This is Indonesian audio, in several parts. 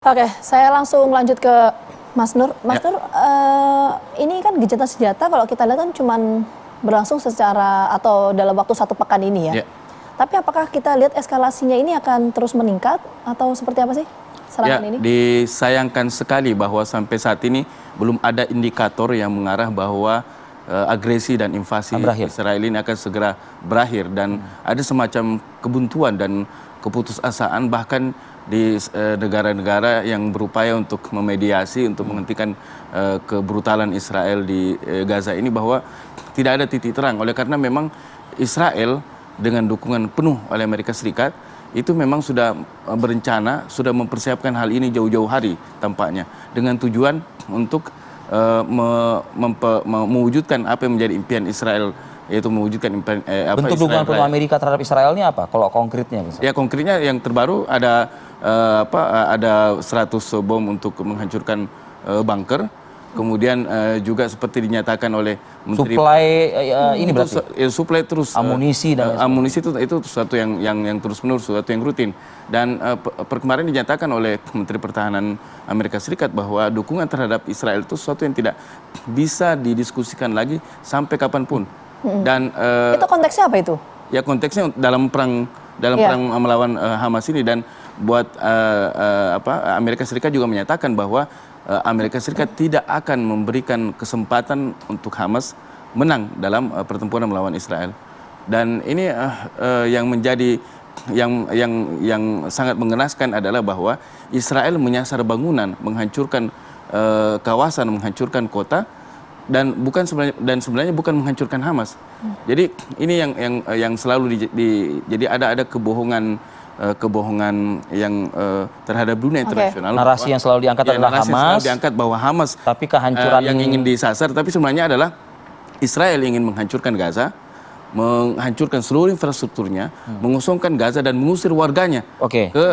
Oke, saya langsung lanjut ke Mas Nur. Mas Nur, ini kan gencatan senjata kalau kita lihat kan cuman berlangsung secara atau dalam waktu 1 pekan ini ya. Tapi apakah kita lihat eskalasinya ini akan terus meningkat atau seperti apa sih serangan ini? Disayangkan sekali bahwa sampai saat ini belum ada indikator yang mengarah bahwa agresi dan invasi Israel ini akan segera berakhir, dan ada semacam kebuntuan dan keputusasaan bahkan di negara-negara yang berupaya untuk memediasi, untuk menghentikan kebrutalan Israel di Gaza ini, bahwa tidak ada titik terang. Oleh karena memang Israel dengan dukungan penuh oleh Amerika Serikat itu memang sudah berencana, sudah mempersiapkan hal ini jauh-jauh hari tampaknya, dengan tujuan untuk mewujudkan apa yang menjadi impian Israel, yaitu mewujudkan impian bentuk dukungan penuh Amerika terhadap Israel ini apa kalau konkretnya misalnya? Ya, konkretnya yang terbaru ada ada 100 bom untuk menghancurkan bunker. Kemudian juga seperti dinyatakan oleh Menteri ini berarti suplai terus amunisi dan amunisi itu sesuatu yang terus-menerus, sesuatu yang rutin. Dan kemarin dinyatakan oleh Menteri Pertahanan Amerika Serikat bahwa dukungan terhadap Israel itu sesuatu yang tidak bisa didiskusikan lagi sampai kapanpun. Dan itu konteksnya apa itu? Ya, konteksnya dalam perang melawan Hamas ini, dan buat Amerika Serikat juga menyatakan bahwa Amerika Serikat tidak akan memberikan kesempatan untuk Hamas menang dalam pertempuran melawan Israel. Dan ini yang menjadi yang sangat mengenaskan adalah bahwa Israel menyasar bangunan, menghancurkan kawasan, menghancurkan kota, dan sebenarnya bukan menghancurkan Hamas. Jadi ini yang selalu jadi ada kebohongan yang terhadap dunia internasional. Narasi yang selalu diangkat adalah Hamas. Selalu diangkat bahwa Hamas tapi kehancuran yang ingin disasar, tapi sebenarnya adalah Israel ingin menghancurkan Gaza, menghancurkan seluruh infrastrukturnya, mengosongkan Gaza dan mengusir warganya ke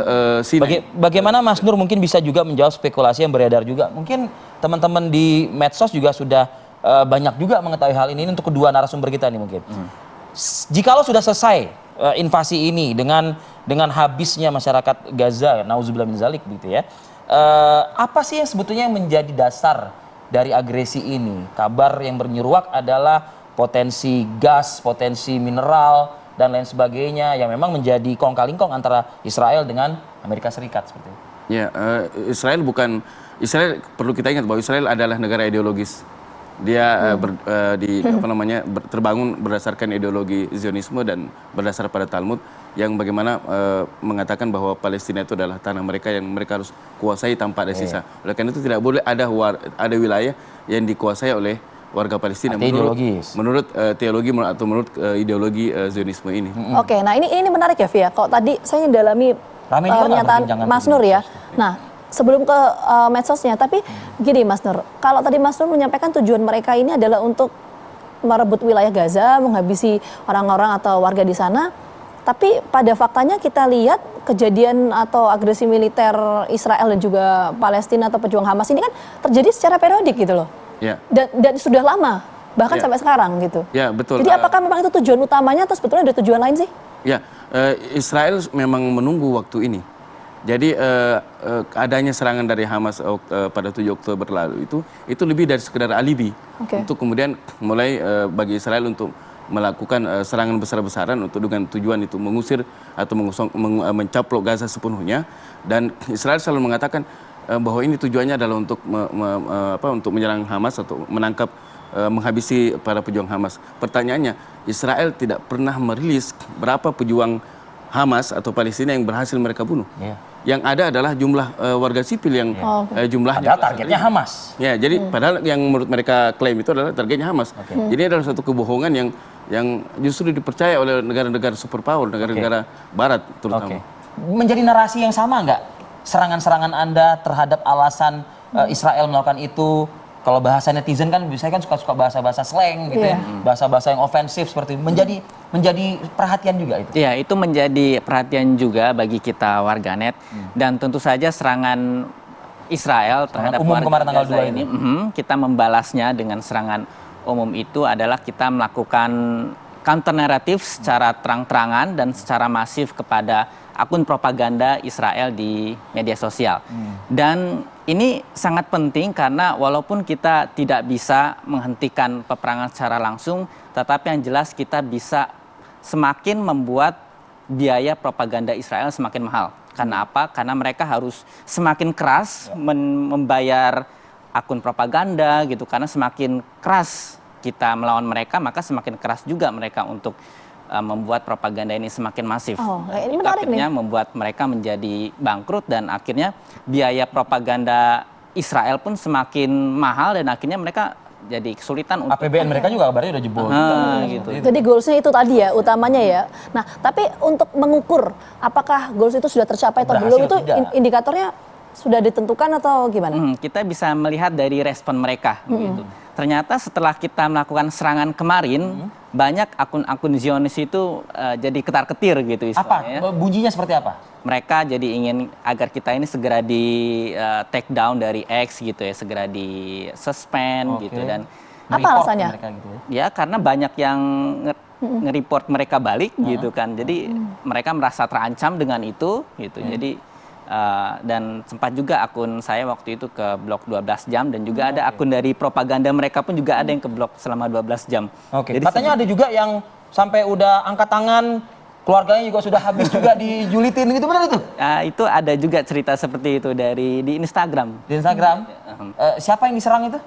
Sinai. Bagaimana Mas Nur mungkin bisa juga menjawab spekulasi yang beredar juga? Mungkin teman-teman di medsos juga sudah banyak juga mengetahui hal ini untuk kedua narasumber kita nih mungkin. Jikalau sudah selesai invasi ini dengan habisnya masyarakat Gaza, nauzubillah min zalik gitu ya. Apa sih yang sebetulnya yang menjadi dasar dari agresi ini? Kabar yang bernyuruak adalah potensi gas, potensi mineral dan lain sebagainya yang memang menjadi kong-kali-kong antara Israel dengan Amerika Serikat seperti itu. Ya, Israel perlu kita ingat bahwa Israel adalah negara ideologis. Dia terbangun berdasarkan ideologi Zionisme dan berdasar pada Talmud yang bagaimana mengatakan bahwa Palestina itu adalah tanah mereka yang mereka harus kuasai tanpa ada sisa. Oleh karena itu tidak boleh ada wilayah yang dikuasai oleh warga Palestina menurut teologi atau menurut ideologi Zionisme ini. Oke, nah ini menarik ya, Via. Kalau tadi saya mendalami pernyataan Mas Nur ya. Nah, sebelum ke medsosnya, tapi gini Mas Nur, kalau tadi Mas Nur menyampaikan tujuan mereka ini adalah untuk merebut wilayah Gaza, menghabisi orang-orang atau warga di sana, tapi pada faktanya kita lihat kejadian atau agresi militer Israel dan juga Palestina atau pejuang Hamas ini kan terjadi secara periodik gitu loh. Ya. Dan sudah lama, bahkan sampai sekarang gitu. Ya, betul. Jadi apakah memang itu tujuan utamanya atau sebetulnya ada tujuan lain sih? Ya, Israel memang menunggu waktu ini. Jadi adanya serangan dari Hamas pada 7 Oktober lalu itu lebih dari sekedar alibi untuk kemudian mulai bagi Israel untuk melakukan serangan besar-besaran dengan tujuan itu mengusir atau mencaplok Gaza sepenuhnya. Dan Israel selalu mengatakan bahwa ini tujuannya adalah untuk menyerang Hamas atau menangkap menghabisi para pejuang Hamas. Pertanyaannya, Israel tidak pernah merilis berapa pejuang Hamas atau Palestina yang berhasil mereka bunuh. Yang ada adalah jumlah warga sipil yang jumlahnya. Padahal targetnya Hamas. Ya, jadi padahal yang menurut mereka klaim itu adalah targetnya Hamas. Jadi adalah satu kebohongan yang justru dipercaya oleh negara-negara superpower, negara-negara Barat terutama. Menjadi narasi yang sama nggak? Serangan-serangan Anda terhadap alasan Israel melakukan itu, kalau bahasa netizen kan biasanya kan suka-suka bahasa-bahasa slang gitu ya, bahasa-bahasa yang ofensif seperti itu, menjadi perhatian juga itu. Iya, itu menjadi perhatian juga bagi kita warganet, dan tentu saja serangan Israel terhadap umum kemarin tanggal 2 ini, kita membalasnya dengan serangan umum itu adalah kita melakukan counter naratif secara terang-terangan dan secara masif kepada akun propaganda Israel di media sosial. Dan ini sangat penting karena walaupun kita tidak bisa menghentikan peperangan secara langsung, tetapi yang jelas kita bisa semakin membuat biaya propaganda Israel semakin mahal. Karena apa? Karena mereka harus semakin keras membayar akun propaganda gitu. Karena semakin keras kita melawan mereka, maka semakin keras juga mereka untuk membuat propaganda ini semakin masif. Ini itu menarik akhirnya nih. membuat mereka menjadi bangkrut dan akhirnya biaya propaganda Israel pun semakin mahal dan akhirnya mereka jadi kesulitan untuk APBN mereka juga kabarnya udah jebol. gitu. Jadi goalsnya itu tadi ya utamanya ya. Nah tapi untuk mengukur apakah goals itu sudah tercapai atau belum itu indikatornya sudah ditentukan atau gimana? Kita bisa melihat dari respon mereka. Gitu. Ternyata setelah kita melakukan serangan kemarin, banyak akun-akun Zionis itu jadi ketar-ketir gitu istilahnya. Apa? Bunyinya seperti apa? Mereka jadi ingin agar kita ini segera di take down dari X gitu ya, segera di suspend gitu dan apa alasannya? Gitu ya karena banyak yang nge-report mereka balik gitu kan. Jadi mereka merasa terancam dengan itu gitu. Jadi dan sempat juga akun saya waktu itu ke blok 12 jam dan juga ada akun dari propaganda mereka pun juga ada yang ke blok selama 12 jam. Jadi katanya ada juga yang sampai udah angkat tangan, keluarganya juga sudah habis juga dijulitin gitu, benar itu? Itu ada juga cerita seperti itu di Instagram. Di Instagram? Siapa yang diserang itu?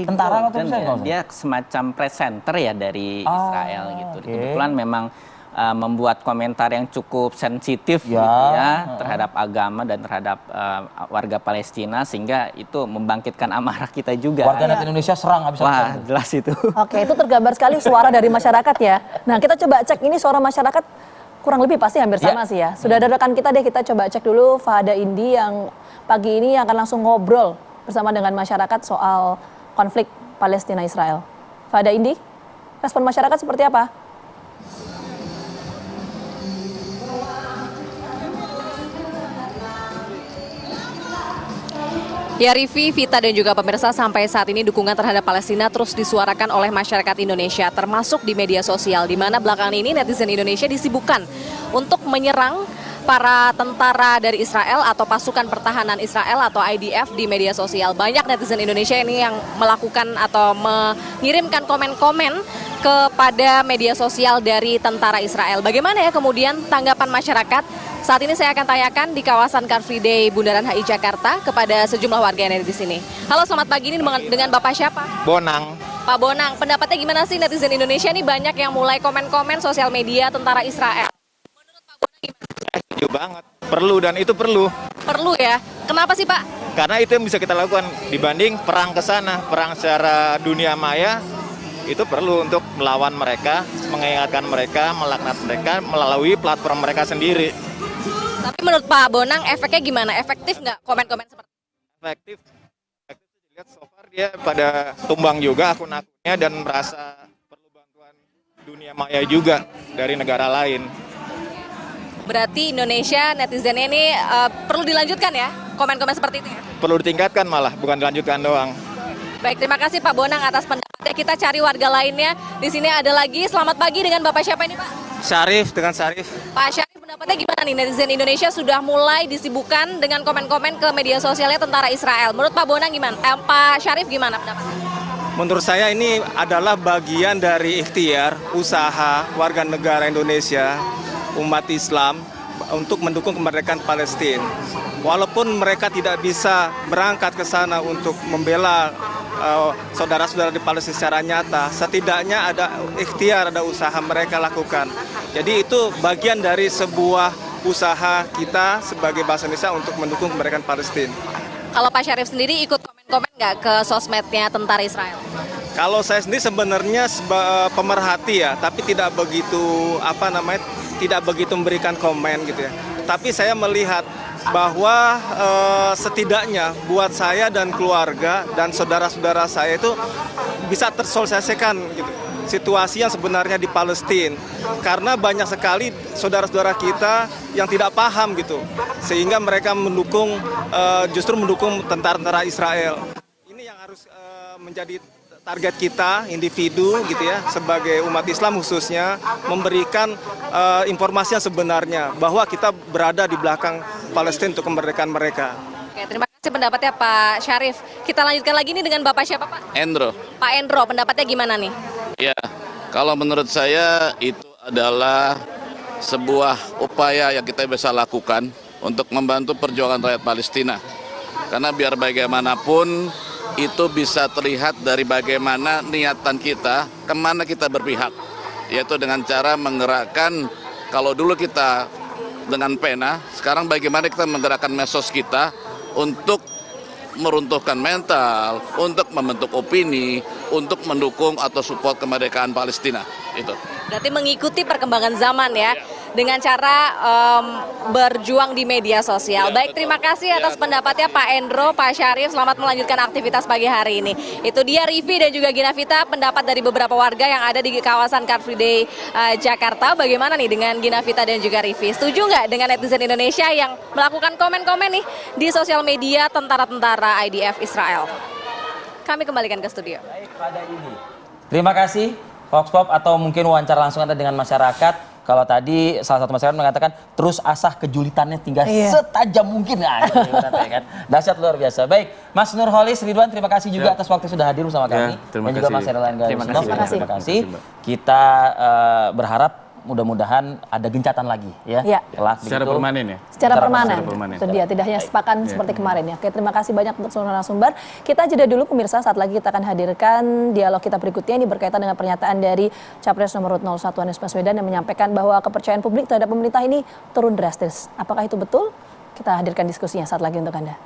Tentara atau dia semacam press center ya dari Israel gitu. Kebetulan memang membuat komentar yang cukup sensitif gitu ya terhadap agama dan terhadap warga Palestina sehingga itu membangkitkan amarah kita juga. Warganet Indonesia serang habis. Wah, jelas itu. Oke, itu tergambar sekali suara dari masyarakat ya. Nah, kita coba cek ini suara masyarakat kurang lebih pasti hampir sama sih ya. Sudah ada rekan kita deh, kita coba cek dulu Fahada Indi yang pagi ini akan langsung ngobrol bersama dengan masyarakat soal konflik Palestina Israel. Fahada Indi, respon masyarakat seperti apa? Ya Rivi, Vita dan juga pemirsa, sampai saat ini dukungan terhadap Palestina terus disuarakan oleh masyarakat Indonesia, termasuk di media sosial, di mana belakangan ini netizen Indonesia disibukkan untuk menyerang para tentara dari Israel atau pasukan pertahanan Israel atau IDF di media sosial. Banyak netizen Indonesia ini yang melakukan atau mengirimkan komen-komen kepada media sosial dari tentara Israel. Bagaimana ya kemudian tanggapan masyarakat? Saat ini saya akan tanyakan di kawasan Car Free Day Bundaran HI Jakarta kepada sejumlah warga yang ada di sini. Halo, selamat pagi, ini dengan Bapak siapa? Bonang. Pak Bonang, pendapatnya gimana sih netizen Indonesia ini banyak yang mulai komen-komen sosial media tentara Israel? Menurut Pak Bonang gimana? Setuju banget. Perlu dan itu perlu. Perlu ya? Kenapa sih Pak? Karena itu yang bisa kita lakukan dibanding perang ke sana, perang secara dunia maya. Itu perlu untuk melawan mereka, mengingatkan mereka, melaknat mereka melalui platform mereka sendiri. Tapi menurut Pak Bonang efeknya gimana? Efektif nggak komen-komen seperti itu? Efektif. Lihat so far dia pada tumbang juga akun-akunnya dan merasa perlu bantuan dunia maya juga dari negara lain. Berarti Indonesia netizennya ini perlu dilanjutkan ya komen-komen seperti itu ya? Perlu ditingkatkan malah, bukan dilanjutkan doang. Baik, terima kasih Pak Bonang atas pendapatnya. Kita cari warga lainnya. Di sini ada lagi. Selamat pagi, dengan Bapak siapa ini Pak? Syarif, dengan Syarif. Pak Syarif, pendapatnya gimana nih? Netizen Indonesia sudah mulai disibukkan dengan komen-komen ke media sosialnya tentara Israel. Menurut Pak Bonang gimana? Pak Syarif gimana pendapatnya? Menurut saya ini adalah bagian dari ikhtiar usaha warga negara Indonesia, umat Islam untuk mendukung kemerdekaan Palestina. Walaupun mereka tidak bisa berangkat ke sana untuk membela saudara-saudara di Palestina secara nyata, setidaknya ada ikhtiar, ada usaha mereka lakukan. Jadi itu bagian dari sebuah usaha kita sebagai bangsa Indonesia untuk mendukung kemerdekaan Palestina. Kalau Pak Syarif sendiri ikut komen-komen nggak ke sosmednya tentara Israel? Kalau saya sendiri sebenarnya pemerhati ya, tapi tidak begitu tidak begitu memberikan komen gitu ya. Tapi saya melihat bahwa setidaknya buat saya dan keluarga dan saudara-saudara saya itu bisa tersosialisasikan gitu situasi yang sebenarnya di Palestina, karena banyak sekali saudara-saudara kita yang tidak paham gitu, sehingga mereka justru mendukung tentara-tentara Israel. Ini yang harus menjadi Target kita, individu gitu ya, sebagai umat Islam khususnya, memberikan informasi yang sebenarnya bahwa kita berada di belakang Palestina untuk kemerdekaan mereka. Oke, terima kasih pendapatnya Pak Syarif. Kita lanjutkan lagi nih dengan Bapak siapa Pak? Endro. Pak Endro, pendapatnya gimana nih? Ya, kalau menurut saya itu adalah sebuah upaya yang kita bisa lakukan untuk membantu perjuangan rakyat Palestina. Karena biar bagaimanapun itu bisa terlihat dari bagaimana niatan kita, kemana kita berpihak. Yaitu dengan cara menggerakkan, kalau dulu kita dengan pena, sekarang bagaimana kita menggerakkan medsos kita untuk meruntuhkan mental, untuk membentuk opini, untuk mendukung atau support kemerdekaan Palestina. Itu. Berarti mengikuti perkembangan zaman ya, dengan cara berjuang di media sosial. Baik, terima kasih atas pendapatnya Pak Endro, Pak Syarif. Selamat melanjutkan aktivitas pagi hari ini. Itu dia Rivi dan juga Gina Vita, pendapat dari beberapa warga yang ada di kawasan Car Free Day Jakarta. Bagaimana nih dengan Gina Vita dan juga Rivi? Setuju nggak dengan netizen Indonesia yang melakukan komen-komen nih di sosial media tentara-tentara IDF Israel? Kami kembalikan ke studio. Baik, pada ini. Terima kasih Vox Pop, atau mungkin wawancara langsung Anda dengan masyarakat. Kalau tadi salah satu masyarakat mengatakan terus asah kejulitannya tinggal setajam mungkin. Nah, kan? Dahsyat luar biasa. Baik, Mas Nurholis Ridwan, terima kasih juga atas waktu sudah hadir bersama kami. Dan juga Mas Erlangga. Terima kasih. Kita berharap mudah-mudahan ada gencatan lagi ya. Secara permanen ya. Secara permanen. Itu dia, tidak hanya sepakan seperti kemarin ya. Oke, terima kasih banyak untuk seluruh narasumber. Kita jeda dulu pemirsa, saat lagi kita akan hadirkan dialog kita berikutnya ini berkaitan dengan pernyataan dari Capres nomor 01 Anies Baswedan yang menyampaikan bahwa kepercayaan publik terhadap pemerintah ini turun drastis. Apakah itu betul? Kita hadirkan diskusinya saat lagi untuk Anda.